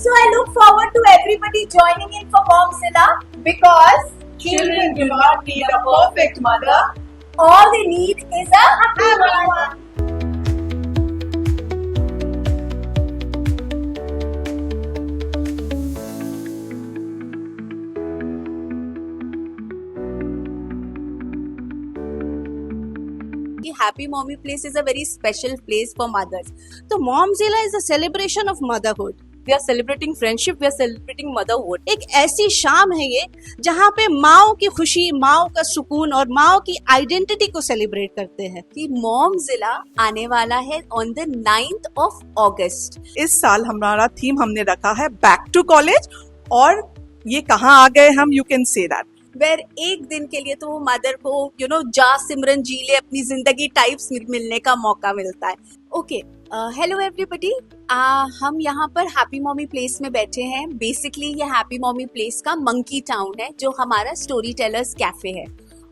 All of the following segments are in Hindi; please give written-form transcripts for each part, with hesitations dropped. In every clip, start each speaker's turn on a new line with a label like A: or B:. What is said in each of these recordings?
A: So I look forward to everybody joining in for Momzilla because
B: Children do not need a perfect mother.
A: all they need is a happy one.
C: Happy Mommy Place is a very special place for mothers. So Momzilla is a celebration of motherhood. We are celebrating friendship, we are celebrating motherhood. एक ऐसी शाम है ये जहाँ पे माओ की खुशी, माओ का सुकून और माओ की आइडेंटिटी को सेलिब्रेट करते हैं कि Momzilla आने वाला है on the 9th of August.
B: इस साल हमारा थीम हमने रखा है बैक टू कॉलेज, और ये कहाँ आ गए हम, you can say that
C: where एक दिन के लिए तो वो मदर को जा सिमरन जी ले अपनी जिंदगी टाइप्स मिलने का मौका मिलता है. Okay, hello everybody. हम यहाँ पर हैप्पी मॉमी प्लेस में बैठे हैं. बेसिकली ये हैप्पी मॉमी प्लेस का मंकी टाउन है जो हमारा स्टोरी टेलर्स कैफे है.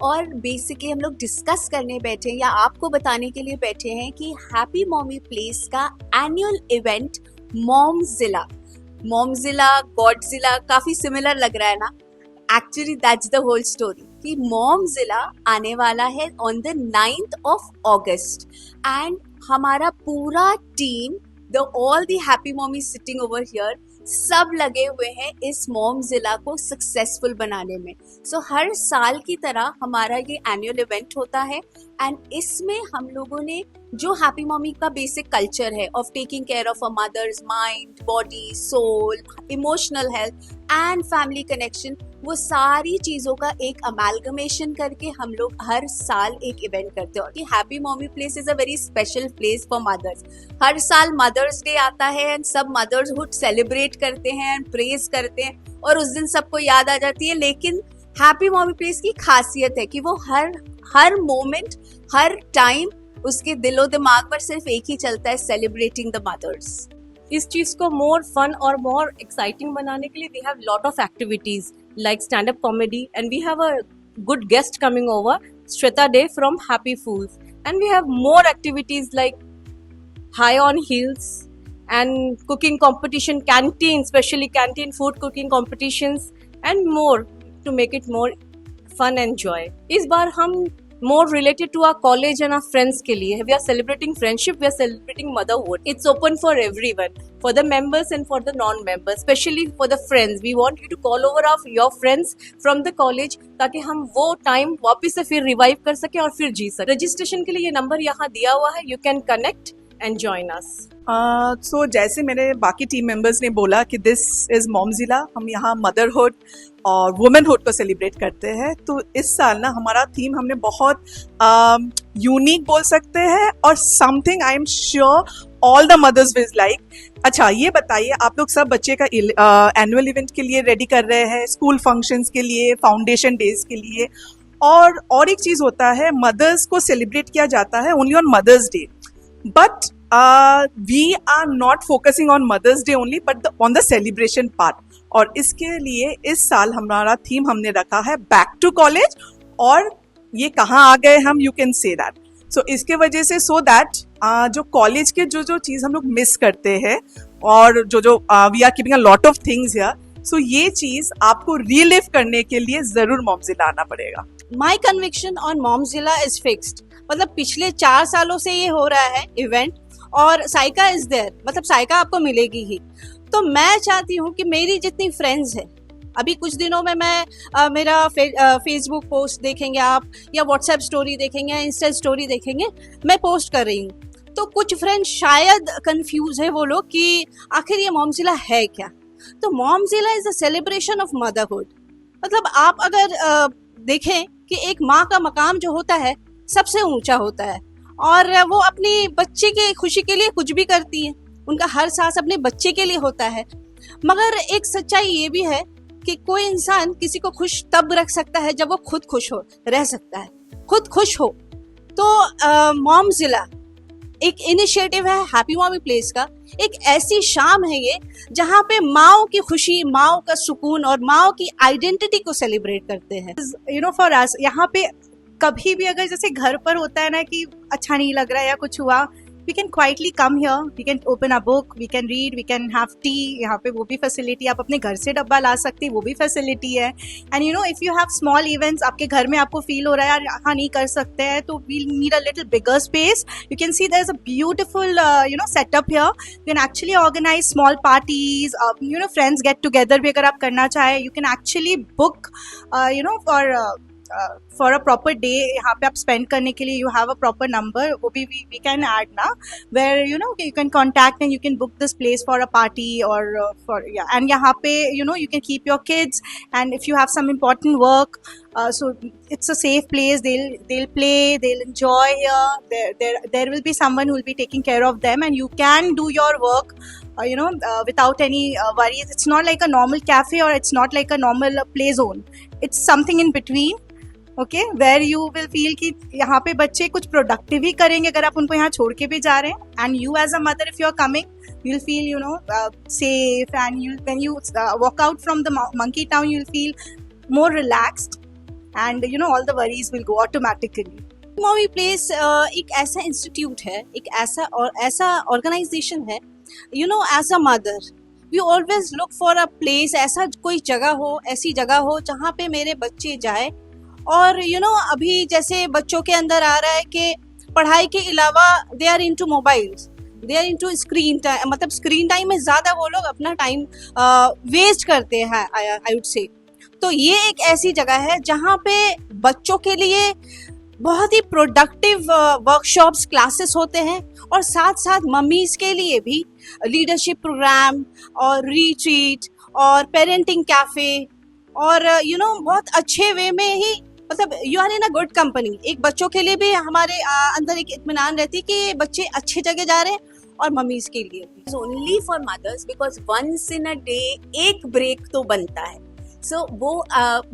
C: और बेसिकली हम लोग डिस्कस करने बैठे हैं या आपको बताने के लिए बैठे हैं कि हैप्पी मॉमी प्लेस का एनुअल इवेंट Momzilla, गॉडजिला काफी सिमिलर लग रहा है ना. Actually, that's the whole story. कि Momzilla आने वाला है on the 9th of August and हमारा पूरा team, all the happy mommies sitting over here, सब लगे हुए हैं इस Momzilla को सक्सेसफुल बनाने में. सो हर साल की तरह हमारा ये एनुअल इवेंट होता है एंड इसमें हम लोगों ने जो हैप्पी मॉमी का बेसिक कल्चर है of taking care of a mother's mind, body, soul, emotional health and family connection, वो सारी चीजों का एक अमेलगमेशन करके हम लोग हर साल एक इवेंट करते हैं. कि happy mommy place is a very special place for mothers. हर साल मदर्स डे आता है एंड सब मदर्सहुड सेलिब्रेट करते हैं एंड प्रेज करते हैं और उस दिन सबको याद आ जाती है. लेकिन हैप्पी मॉमी प्लेस की खासियत है कि वो हर मोमेंट, हर टाइम उसके दिलो दिमाग पर सिर्फ एक ही चलता है, सेलिब्रेटिंग द मदर्स.
D: इस चीज को मोर फन और मोर एक्साइटिंग बनाने के लिए we have lot of activities like stand-up comedy, and we have a good guest coming over, Shweta Day from Happy Fools, and we have more activities like High on Heels and cooking competition, canteen, especially canteen food cooking competitions and more to make it more fun and joy. इस बार हम more related to our college and our friends के लिए we are celebrating friendship, we are celebrating motherhood. It's open for everyone, for the members and for the non-members, especially for the friends. We want you to call over your friends from the college ताकि हम वो टाइम वापस से फिर रिवाइव कर सके और फिर जी सके. रजिस्ट्रेशन के लिए ये नंबर यहाँ दिया हुआ है, you can connect and join us.
B: सो जैसे मेरे बाकी टीम मेंबर्स ने बोला कि दिस इज Momzilla, हम यहाँ मदरहुड और वुमेनहुड को सेलिब्रेट करते हैं. तो इस साल ना हमारा थीम हमने बहुत यूनिक बोल सकते हैं और something I am sure all the mothers will like. अच्छा, ये बताइए, आप लोग सब बच्चे का एनुअल इवेंट के लिए रेडी कर रहे हैं, स्कूल फंक्शंस के लिए, फाउंडेशन डेज के लिए, और एक चीज होता है, मदर्स को सेलिब्रेट किया जाता है only on mother's day, but we are not focusing on Mother's Day only, but on the celebration part. और इसके लिए इस साल हमारा थीम हमने रखा है बैक टू कॉलेज, और ये कहाँ आ गए हम, यू कैन से दैट. सो इसके वजह से सो दैट जो कॉलेज के जो चीज हम लोग मिस करते हैं और जो we are keeping a lot of things here, so ये चीज आपको रिलीव करने के लिए जरूर Momzilla आना पड़ेगा.
C: My conviction on Momzilla is fixed. मतलब पिछले 4 सालों से ये हो रहा है इवेंट और साइका इज देयर, मतलब साइका आपको मिलेगी ही. तो मैं चाहती हूँ कि मेरी जितनी फ्रेंड्स हैं, अभी कुछ दिनों में मैं मेरा फेसबुक पोस्ट देखेंगे आप, या व्हाट्सएप स्टोरी देखेंगे, या इंस्टा स्टोरी देखेंगे, मैं पोस्ट कर रही हूँ. तो कुछ फ्रेंड्स शायद कंफ्यूज है वो लोग कि आखिर ये Momzilla है क्या. तो Momzilla is a celebration of motherhood. मतलब आप अगर देखें कि एक माँ का मकाम जो होता है सबसे ऊंचा होता है और वो अपनी बच्चे की खुशी के लिए कुछ भी करती है. उनका हर सांस अपने बच्चे के लिए होता है. मगर एक सच्चाई ये भी है कि कोई इंसान किसी को खुश तब रख सकता है जब वो खुद खुश हो, रह सकता है, खुद खुश हो. तो Momzilla एक इनिशिएटिव है हैप्पी मॉमी प्लेस का. एक ऐसी शाम है ये जहाँ पे माओ की खुशी, माओ का सुकून और माओ की आइडेंटिटी को सेलिब्रेट करते हैं.
E: फॉर अस यहाँ पे कभी भी अगर जैसे घर पर होता है ना कि अच्छा नहीं लग रहा है या कुछ हुआ, we can quietly come here, we can open a book, we can read, we can have tea. यहाँ पे वो भी फैसिलिटी, आप अपने घर से डब्बा ला सकते हैं, वो भी फैसिलिटी है. And you know if you have small events, आपके घर में आपको फील हो रहा है यार यहाँ नहीं कर सकते हैं, तो we need a little bigger space. You can see there is a beautiful setup here. You can actually organise small parties, friends get together भी अगर आप करना चाहें. You can actually book for a proper day यहाँ पे आप स्पेंड करने के लिए. You have a proper number, वो भी वी कैन ऐड ना, where you can contact and you can book this place for a party और फॉर एंड यहाँ पे you can keep your kids and if you have some important work, so it's a safe place. They'll play, they'll enjoy here. There will be someone who will be taking care of them, and you can do your work without any worries. It's not like a normal cafe or it's not like a normal play zone. It's something in between. Okay, where you will feel कि यहाँ पे बच्चे कुछ प्रोडक्टिव ही करेंगे अगर आप उनको यहाँ छोड़ के भी जा रहे हैं. And you as a mother, if you are coming, you'll feel safe, and when you walk out from the monkey town, you'll feel more relaxed, and all the worries will go automatically.
C: Mommy place एक ऐसा इंस्टीट्यूट है, एक ऐसा ऑर्गेनाइजेशन है. As a mother we always look for a place, ऐसा कोई जगह हो, ऐसी जगह हो जहाँ पे मेरे बच्चे जाए. और अभी जैसे बच्चों के अंदर आ रहा है कि पढ़ाई के अलावा they are into mobiles, they are into screen time. मतलब स्क्रीन टाइम में ज़्यादा वो लोग अपना टाइम वेस्ट करते हैं, आई वुड से. तो ये एक ऐसी जगह है जहाँ पे बच्चों के लिए बहुत ही प्रोडक्टिव वर्कशॉप्स, क्लासेस होते हैं, और साथ साथ मम्मीज के लिए भी लीडरशिप प्रोग्राम और रिट्रीट और पेरेंटिंग कैफे, और बहुत अच्छे वे में ही, मतलब you are in a good company. एक बच्चों के लिए भी हमारे अंदर एक इत्मीनान रहती है कि बच्चे अच्छी जगह जा रहे हैं, और मम्मीज के लिए भी.
F: Only for mothers, because once in a day एक ब्रेक तो बनता है. सो वो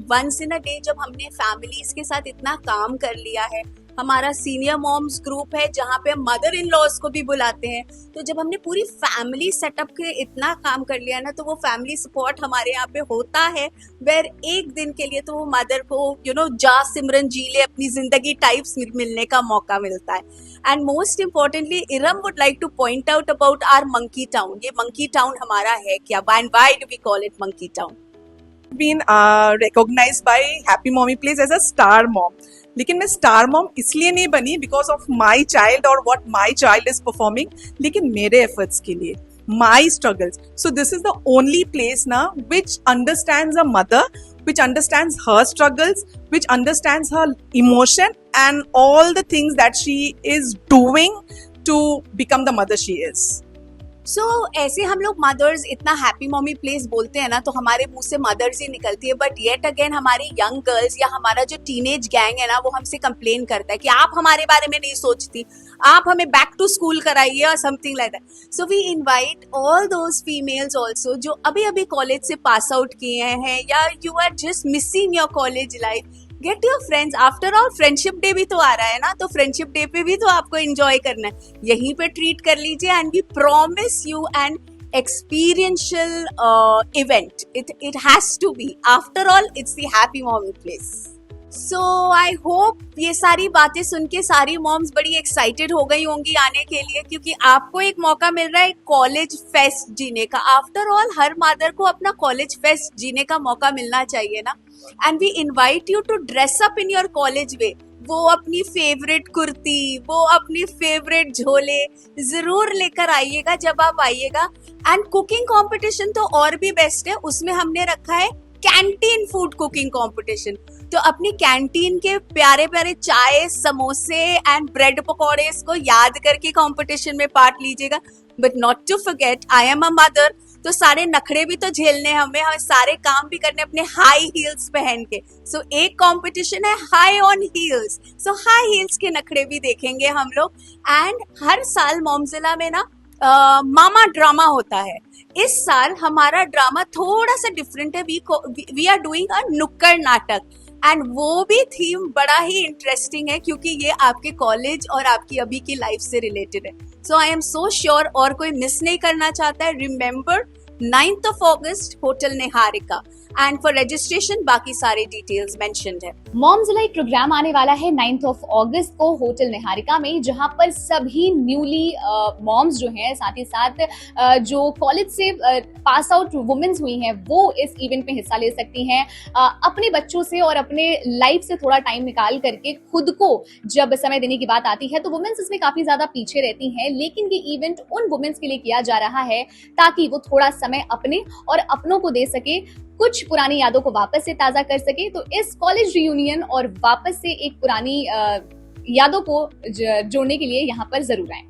F: वंस इन अ डे जब हमने फैमिलीज के साथ इतना काम कर लिया है, हमारा सीनियर मॉम्स ग्रुप है जहाँ पे मदर इन लॉज को भी बुलाते हैं, तो जब हमने पूरी फैमिली सेटअप के इतना काम कर लिया ना, तो वो फैमिली सपोर्ट हमारे यहाँ पे होता है, वेर एक दिन के लिए तो वो मदर को जा सिमरन जी ले अपनी जिंदगी टाइप्स मिलने का मौका मिलता है. And most importantly Iram would like to point out about our monkey town. ये मंकी टाउन हमारा है क्या, and why do we call it monkey town?
B: Been recognized by Happy Mommy Place as a star mom. लेकिन मैं स्टार मॉम इसलिए नहीं बनी बिकॉज ऑफ माई चाइल्ड और what my child is performing, लेकिन मेरे एफर्ट्स के लिए, my struggles. So this is the only place ना which understands a mother, which understands her struggles, which understands her emotion and all the things that she is doing to become the mother she is.
F: सो ऐसे हम लोग मदर्स इतना हैप्पी मॉमी प्लेस बोलते हैं ना, तो हमारे मुंह से मदर्स ही निकलती है. बट येट अगेन हमारी यंग गर्ल्स या हमारा जो टीनेज गैंग है ना, वो हमसे कंप्लेन करता है कि आप हमारे बारे में नहीं सोचती, आप हमें बैक टू स्कूल कराइए और something like that. So we invite all those females also जो अभी अभी कॉलेज से पास आउट किए हैं, या you are just missing your college life. Get your friends. After all friendship day भी तो आ रहा है ना, तो फ्रेंडशिप डे पे भी तो आपको एंजॉय करना है, यहीं पे ट्रीट कर लीजिए. And we promise you an experiential event. It has to be. After all it's the happy mommy place. So I hope ये सारी बातें सुन के सारी मॉम्स बड़ी एक्साइटेड हो गई होंगी आने के लिए, क्योंकि आपको एक मौका मिल रहा है कॉलेज फेस्ट जीने का. आफ्टर ऑल हर मदर को अपना कॉलेज फेस्ट जीने का मौका मिलना चाहिए ना. And we invite you to dress up in your college way. वो अपनी फेवरेट कुर्ती, वो अपनी फेवरेट झोले जरूर लेकर आइएगा जब आप आइएगा. एंड कुकिंग कंपटीशन तो और भी बेस्ट है, उसमें हमने रखा है कैंटीन फूड कुकिंग कंपटीशन. तो अपनी कैंटीन के प्यारे प्यारे चाय, समोसे एंड ब्रेड पकौड़े को याद करके कंपटीशन में पार्ट लीजिएगा. But not to forget, I am a mother, तो सारे नखरे भी तो झेलने हमें सारे काम भी करने अपने हाई हील्स पहन के. सो एक कंपटीशन है high on heels, so high heels के नखरे भी देखेंगे हम लोग. एंड हर साल मॉमजिला में ना मामा ड्रामा होता है. इस साल हमारा ड्रामा थोड़ा सा डिफरेंट है. वी आर डूइंग अ नुक्कड़ नाटक, एंड वो भी थीम बड़ा ही इंटरेस्टिंग है, क्योंकि ये आपके कॉलेज और आपकी अभी की लाइफ से रिलेटेड है. सो आई एम सो श्योर और कोई मिस नहीं करना चाहता है. Remember 9th of August, Hotel Niharika. And for registration, बाकी सारे details mentioned है.
G: मॉम्जिला एक प्रोग्राम आने वाला है 9th of August को होटल निहारिका में, जहां पर सभी न्यूली मॉम्स जो हैं, साथ ही साथ जो कॉलेज से पास आउट वुमेन्स हुई हैं, वो इस इवेंट में हिस्सा ले सकती हैं. अपने बच्चों से और अपने लाइफ से थोड़ा टाइम निकाल करके खुद को जब समय देने की बात आती है तो वुमेन्स इसमें काफी ज्यादा पीछे रहती हैं, लेकिन ये इवेंट उन वुमेन्स के लिए किया जा रहा है ताकि वो थोड़ा समय अपने और अपनों को दे सके, कुछ पुरानी यादों को वापस से ताजा कर सके. तो इस कॉलेज रियूनियन और वापस से एक पुरानी यादों को जोड़ने के लिए यहाँ पर जरूर आए.